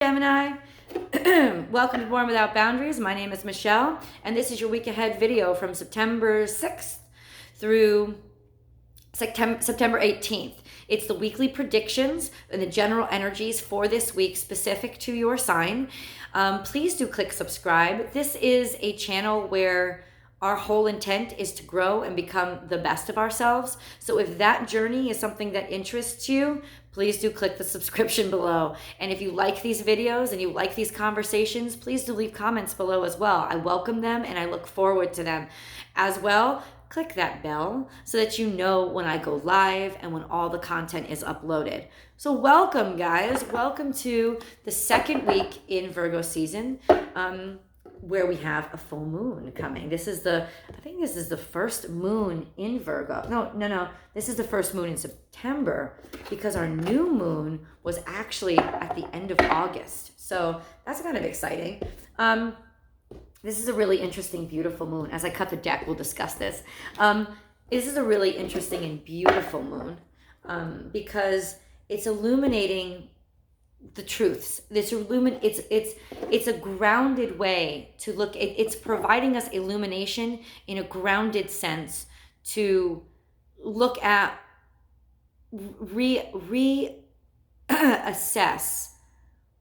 Gemini. Welcome to Born Without Boundaries. My name is Michelle, and this is your week ahead video from September 6th through September 18th. It's the weekly predictions and the general energies for this week specific to your sign. Please do click subscribe. This is a channel where our whole intent is to grow and become the best of ourselves. So if that journey is something that interests you, please do click the subscription below. And if you like these videos and you like these conversations, please do leave comments below as well. I welcome them and I look forward to them. As well, click that bell so that you know when I go live and when all the content is uploaded. So welcome, guys. Welcome to the second week in Virgo season. Where we have a full moon coming. I think this is the first moon in Virgo. No. This is the first moon in September because our new moon was actually at the end of August. So that's kind of exciting. This is a really interesting, beautiful moon. As I cut the deck, we'll discuss this. This is a really interesting and beautiful moon because it's illuminating the truths. It's a grounded way to look. It's providing us illumination in a grounded sense to look at, assess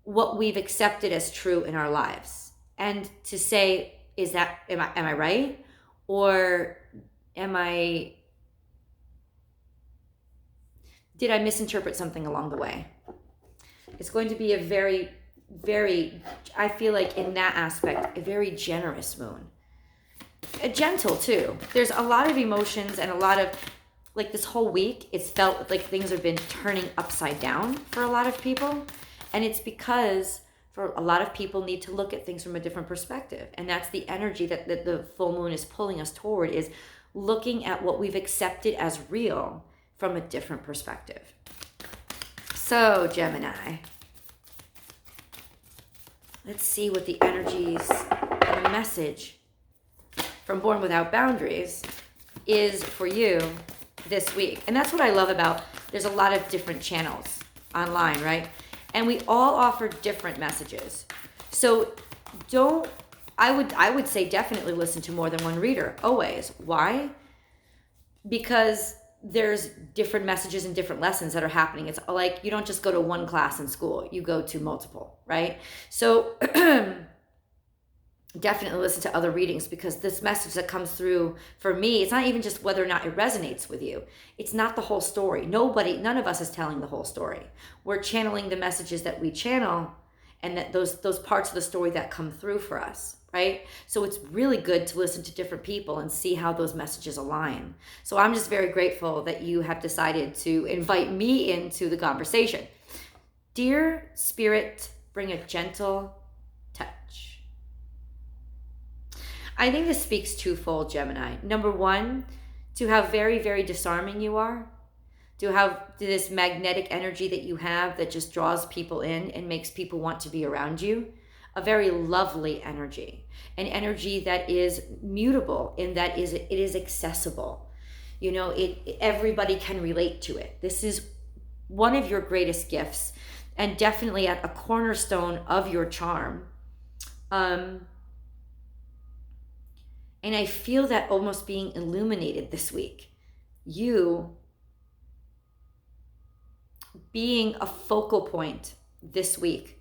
what we've accepted as true in our lives, and to say, am I right, or did I misinterpret something along the way? It's going to be a very, very, I feel like in that aspect, a very generous moon. Gentle too. There's a lot of emotions and a lot of, like this whole week, it's felt like things have been turning upside down for a lot of people. And it's because for a lot of people need to look at things from a different perspective. And that's the energy that the full moon is pulling us toward, is looking at what we've accepted as real from a different perspective. So, Gemini, let's see what the energies and the message from Born Without Boundaries is for you this week. And that's what I love about, there's a lot of different channels online, right? And we all offer different messages. So I would say definitely listen to more than one reader, always. Why? Because there's different messages and different lessons that are happening. It's like you don't just go to one class in school, you go to multiple, right? So definitely listen to other readings, because this message that comes through for me, it's not even just whether or not it resonates with you. It's not the whole story. None of us is telling the whole story. We're channeling the messages that we channel, and that those parts of the story that come through for us, right? So it's really good to listen to different people and see how those messages align. So I'm just very grateful that you have decided to invite me into the conversation. Dear Spirit, bring a gentle touch. I think this speaks twofold, Gemini. Number one, to how very, very disarming you are, to have this magnetic energy that you have that just draws people in and makes people want to be around you. A very lovely energy, an energy that is mutable in that it is accessible. You know, everybody can relate to it. This is one of your greatest gifts, and definitely at a cornerstone of your charm. And I feel that almost being illuminated this week. You being a focal point this week,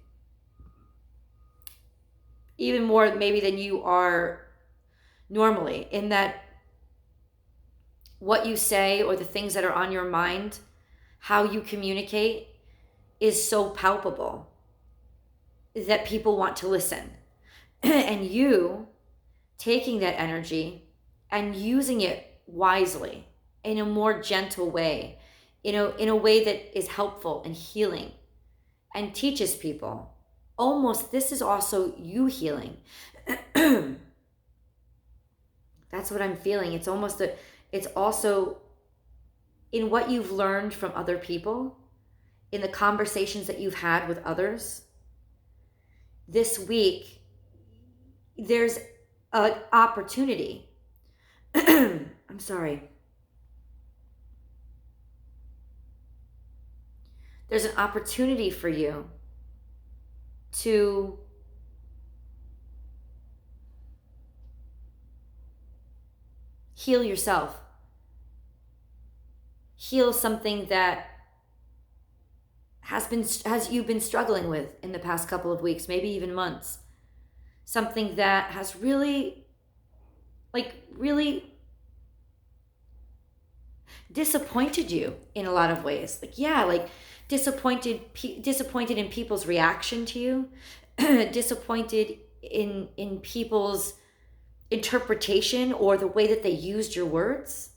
even more maybe than you are normally, in that what you say or the things that are on your mind, how you communicate, is so palpable that people want to listen. And you taking that energy and using it wisely in a more gentle way, in a way that is helpful and healing and teaches people. Almost, this is also you healing. That's what I'm feeling. It's also in what you've learned from other people, in the conversations that you've had with others. This week, there's an opportunity. I'm sorry. There's an opportunity for you to heal yourself. Heal something that has you've been struggling with in the past couple of weeks, maybe even months. Something that has really disappointed you in a lot of ways. Disappointed in people's reaction to you, disappointed in people's interpretation or the way that they used your words.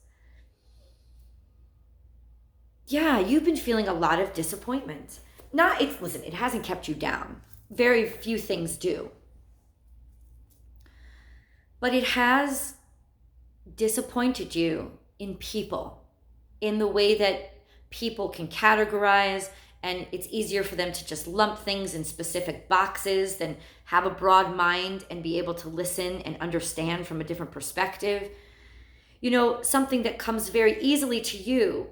Yeah, you've been feeling a lot of disappointment. Listen, it hasn't kept you down. Very few things do. But it has disappointed you in people, in the way that people can categorize, and it's easier for them to just lump things in specific boxes than have a broad mind and be able to listen and understand from a different perspective. Something that comes very easily to you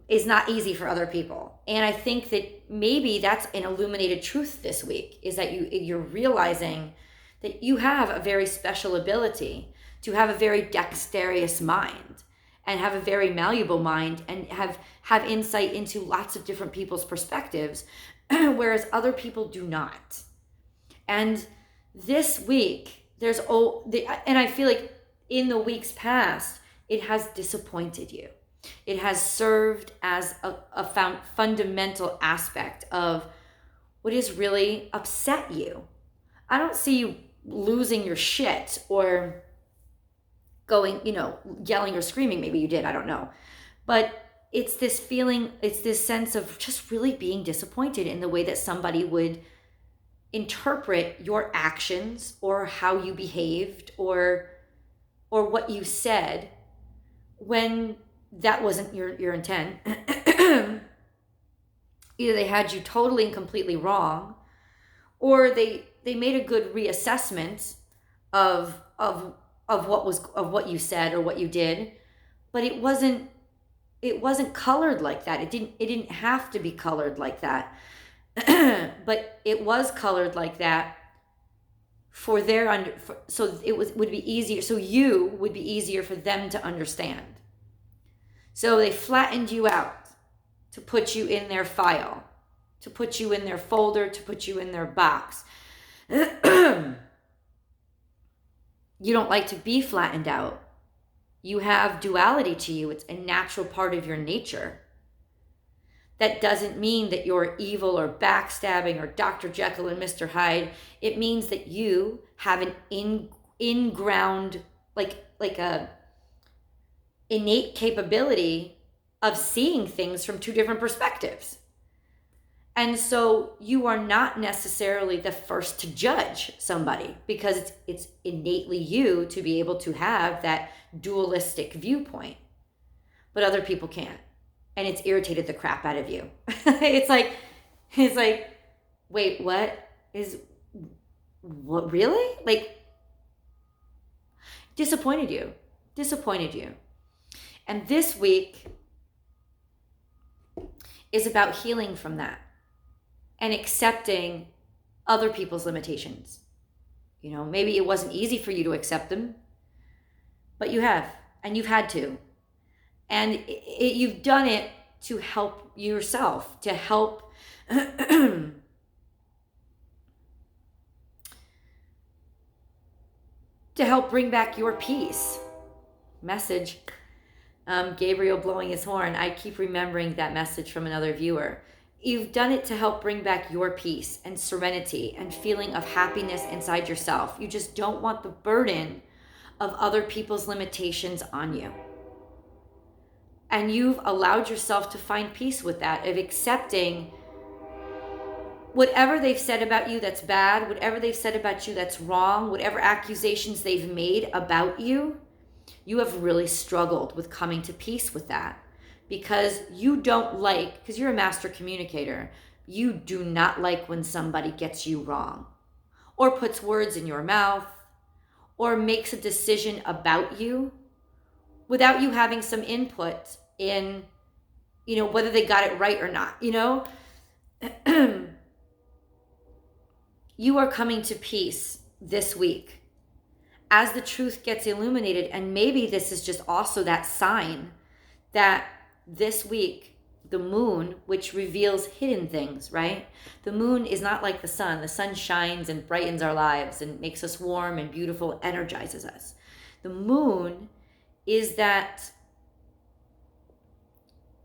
is not easy for other people. And I think that maybe that's an illuminated truth this week, is that you're realizing that you have a very special ability to have a very dexterous mind and have a very malleable mind and have insight into lots of different people's perspectives, whereas other people do not. And this week, and I feel like in the weeks past, it has disappointed you. It has served as a fundamental aspect of what has really upset you. I don't see you losing your shit or going, yelling or screaming. Maybe you did, I don't know. But it's this feeling, it's this sense of just really being disappointed in the way that somebody would interpret your actions or how you behaved or what you said when that wasn't your intent. Either they had you totally and completely wrong, or they made a good reassessment of what you said or what you did, but it wasn't colored like that. It didn't have to be colored like that. But it was colored like that so it would be easier, so you would be easier for them to understand. So they flattened you out to put you in their file, to put you in their folder, to put you in their box. You don't like to be flattened out. You have duality to you. It's a natural part of your nature. That doesn't mean that you're evil or backstabbing or Dr. Jekyll and Mr. Hyde. It means that you have an in-ground, like a innate capability of seeing things from two different perspectives. And so you are not necessarily the first to judge somebody, because it's innately you to be able to have that dualistic viewpoint. But other people can't. And it's irritated the crap out of you. It's like, wait, what? Really? Disappointed you. And this week is about healing from that and accepting other people's limitations. Maybe it wasn't easy for you to accept them, but you have, and you've had to. And you've done it to help yourself, to help bring back your peace. Message. Gabriel blowing his horn. I keep remembering that message from another viewer. You've done it to help bring back your peace and serenity and feeling of happiness inside yourself. You just don't want the burden of other people's limitations on you. And you've allowed yourself to find peace with that, of accepting whatever they've said about you that's bad, whatever they've said about you that's wrong, whatever accusations they've made about you. You have really struggled with coming to peace with that, because because you're a master communicator, you do not like when somebody gets you wrong or puts words in your mouth or makes a decision about you without you having some input in, whether they got it right or not, you are coming to peace this week as the truth gets illuminated. And maybe this is just also that sign that this week, the moon, which reveals hidden things, right? The moon is not like the sun. The sun shines and brightens our lives and makes us warm and beautiful, energizes us. The moon is that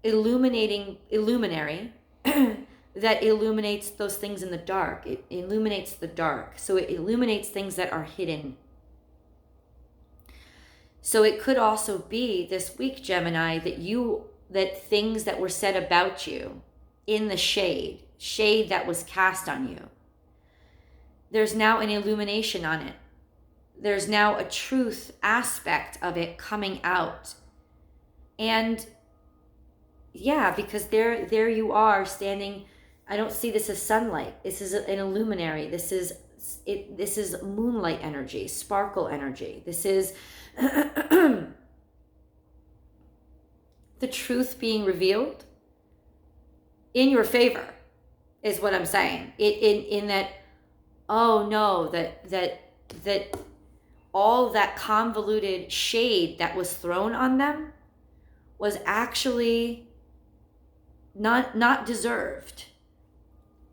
illuminary that illuminates those things in the dark. It illuminates the dark. So it illuminates things that are hidden. So it could also be this week, Gemini, that things that were said about you in the shade that was cast on you, there's now an illumination on it. There's now a truth aspect of it coming out. And yeah, because there you are standing. I don't see this as sunlight. This is an illuminary. This is moonlight energy, sparkle energy. This is the truth being revealed in your favor, is what I'm saying. In that, oh no, that all that convoluted shade that was thrown on them was actually not deserved.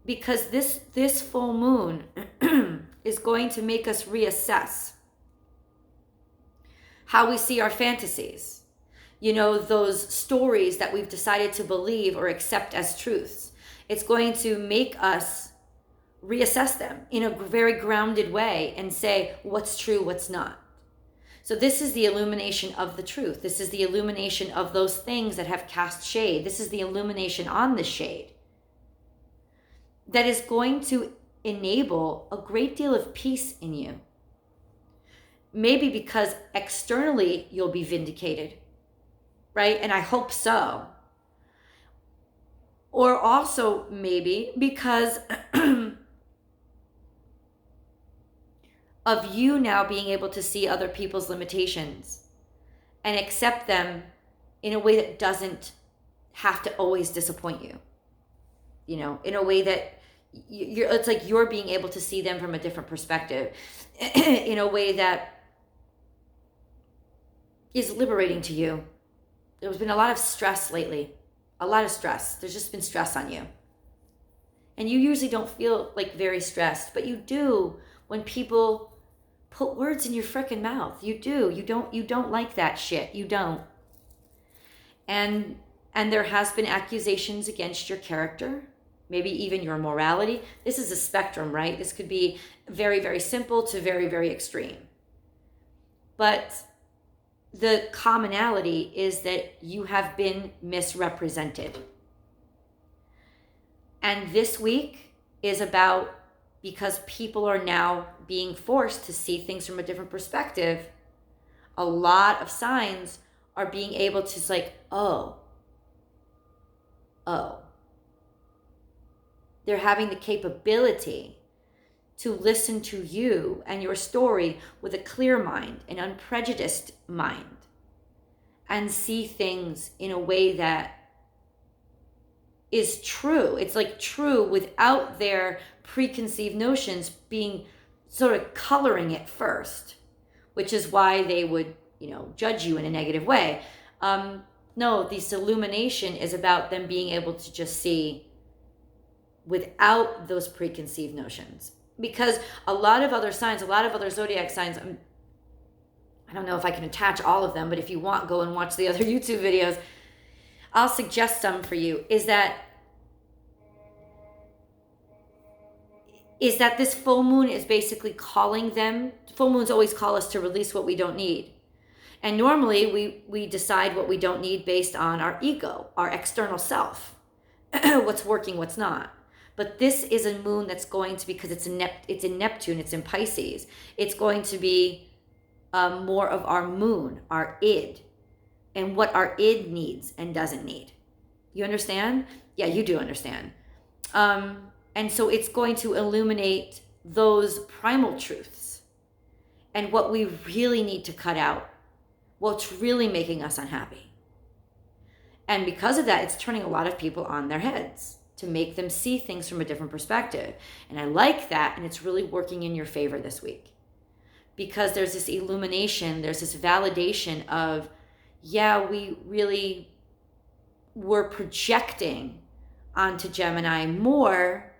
Because this full moon is going to make us reassess how we see our fantasies. You know, those stories that we've decided to believe or accept as truths. It's going to make us reassess them in a very grounded way and say what's true, what's not. So this is the illumination of the truth. This is the illumination of those things that have cast shade. This is the illumination on the shade that is going to enable a great deal of peace in you. Maybe because externally you'll be vindicated, right? And I hope so. Or also maybe because of you now being able to see other people's limitations and accept them in a way that doesn't have to always disappoint you. You know, in a way that it's like you're being able to see them from a different perspective, in a way that is liberating to you. There's been a lot of stress lately, a lot of stress. There's just been stress on you. And you usually don't feel like very stressed, but you do when people put words in your frickin' mouth. You do. You don't like that shit. You don't. And there has been accusations against your character, maybe even your morality. This is a spectrum, right? This could be very, very simple to very, very extreme. But the commonality is that you have been misrepresented. And this week is about, because people are now being forced to see things from a different perspective, a lot of signs are being able to, like, oh. They're having the capability to listen to you and your story with a clear mind, an unprejudiced mind, and see things in a way that is true. It's like true without their preconceived notions being sort of coloring it first, which is why they would, judge you in a negative way. No, this illumination is about them being able to just see without those preconceived notions. Because a lot of other signs, a lot of other zodiac signs, I don't know if I can attach all of them, but if you want, go and watch the other YouTube videos. I'll suggest some for you, is that this full moon is basically calling them. Full moons always call us to release what we don't need. And normally we decide what we don't need based on our ego, our external self, what's working, what's not. But this is a moon that's going to, because it's in Neptune, it's in Pisces. It's going to be more of our moon, our id, and what our id needs and doesn't need. You understand? Yeah, you do understand. And so it's going to illuminate those primal truths and what we really need to cut out, what's really making us unhappy. And because of that, it's turning a lot of people on their heads, to make them see things from a different perspective. And I like that, and it's really working in your favor this week. Because there's this illumination, there's this validation of, yeah, we really were projecting onto Gemini more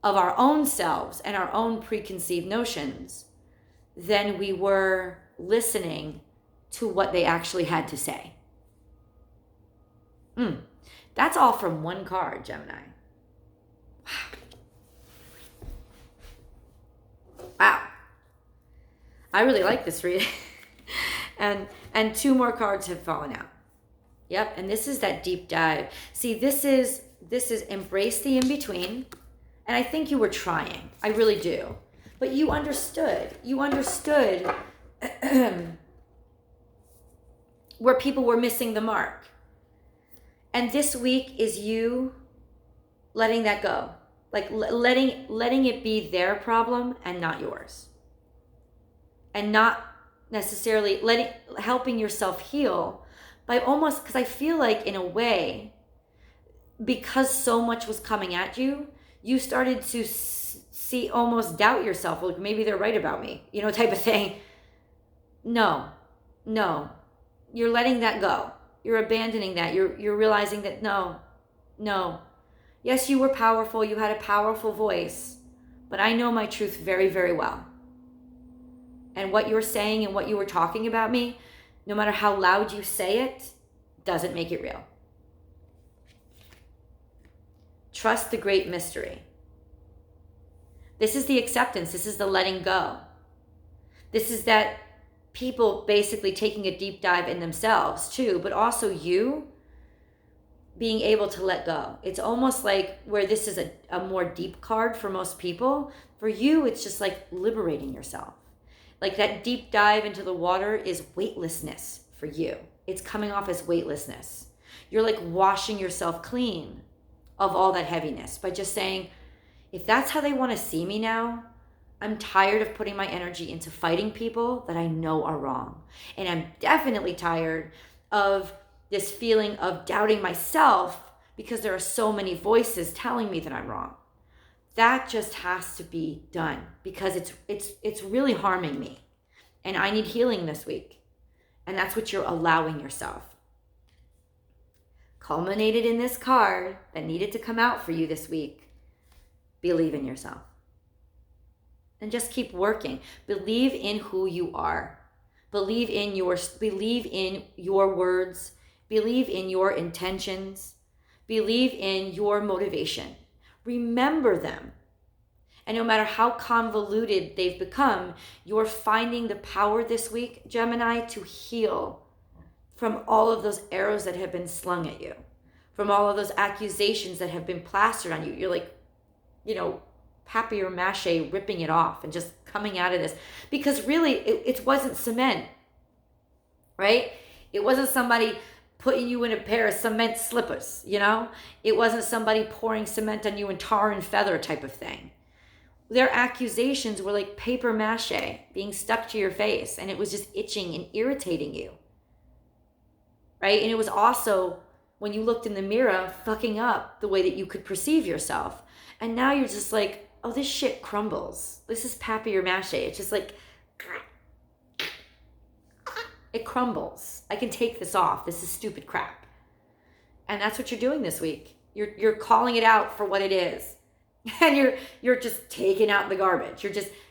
of our own selves and our own preconceived notions than we were listening to what they actually had to say. That's all from one card, Gemini. Wow. I really like this reading. and 2 more cards have fallen out. Yep, and this is that deep dive. See, this is embrace the in-between. And I think you were trying. I really do. But you understood. You understood where people were missing the mark. And this week is you letting that go. Like letting it be their problem and not yours. And not necessarily helping yourself heal by almost, because I feel like in a way, because so much was coming at you, you started to almost doubt yourself. Like, maybe they're right about me, type of thing. No. You're letting that go. You're abandoning that. You're realizing that no. Yes, you were powerful. You had a powerful voice, but I know my truth very, very well. And what you're saying and what you were talking about me, no matter how loud you say it, doesn't make it real. Trust the great mystery. This is the acceptance. This is the letting go. This is that people basically taking a deep dive in themselves too, but also you being able to let go. It's almost like where this is a more deep card for most people. For you, it's just like liberating yourself. Like that deep dive into the water is weightlessness for you. It's coming off as weightlessness. You're like washing yourself clean of all that heaviness by just saying, if that's how they want to see me now, I'm tired of putting my energy into fighting people that I know are wrong. And I'm definitely tired of this feeling of doubting myself because there are so many voices telling me that I'm wrong. That just has to be done because it's really harming me. And I need healing this week. And that's what you're allowing yourself. Culminated in this card that needed to come out for you this week. Believe in yourself. And just keep working. Believe in who you are. Believe in your words. Believe in your intentions. Believe in your motivation. Remember them. And no matter how convoluted they've become, you're finding the power this week, Gemini, to heal from all of those arrows that have been slung at you, from all of those accusations that have been plastered on you. You're like, papier-mâché ripping it off and just coming out of this. Because really, it wasn't cement, right? It wasn't somebody putting you in a pair of cement slippers, It wasn't somebody pouring cement on you in tar and feather type of thing. Their accusations were like papier-mâché being stuck to your face, and it was just itching and irritating you, right? And it was also, when you looked in the mirror, fucking up the way that you could perceive yourself. And now you're just like, oh, this shit crumbles. This is papier-mâché. It's just like, it crumbles. I can take this off. This is stupid crap. And that's what you're doing this week. You're calling it out for what it is. And you're just taking out the garbage.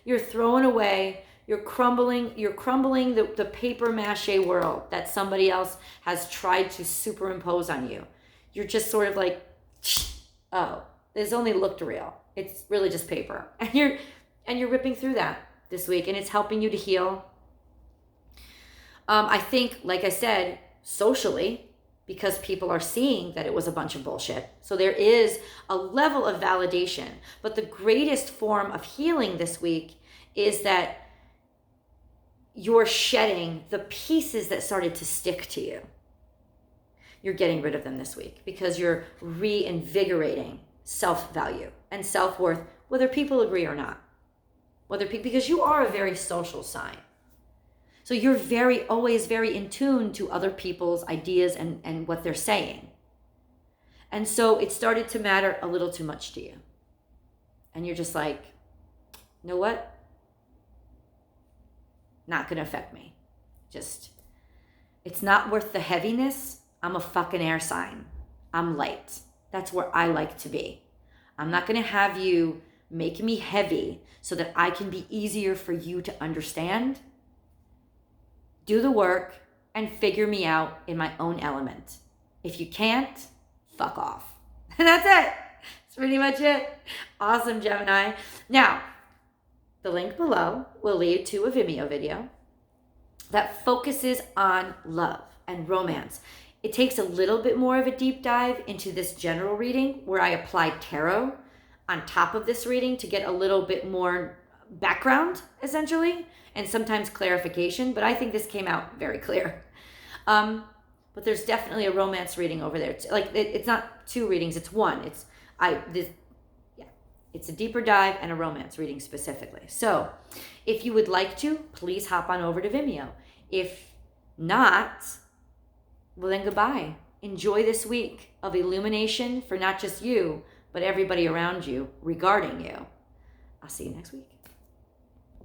You're throwing away, you're crumbling the papier-mâché world that somebody else has tried to superimpose on you. You're just sort of like, oh, this only looked real. It's really just paper. And you're ripping through that this week, and it's helping you to heal. I think, like I said, socially, because people are seeing that it was a bunch of bullshit. So there is a level of validation. But the greatest form of healing this week is that you're shedding the pieces that started to stick to you. You're getting rid of them this week because you're reinvigorating self-value and self-worth, whether people agree or not. Because you are a very social sign. So you're always very in tune to other people's ideas and what they're saying. And so it started to matter a little too much to you. And you're just like, you know what? Not gonna affect me. Just, it's not worth the heaviness. I'm a fucking air sign. I'm light. That's where I like to be. I'm not gonna have you make me heavy so that I can be easier for you to understand. Do the work and figure me out in my own element. If you can't, fuck off. And that's it. That's pretty much it. Awesome, Gemini. Now, the link below will lead to a Vimeo video that focuses on love and romance. It takes a little bit more of a deep dive into this general reading where I apply tarot on top of this reading to get a little bit more background, essentially, and sometimes clarification, but I think this came out very clear. But there's definitely a romance reading over there. Like, it's not two readings, it's one. It's a deeper dive and a romance reading specifically. So if you would like to, please hop on over to Vimeo. If not, well then goodbye. Enjoy this week of illumination for not just you, but everybody around you regarding you. I'll see you next week.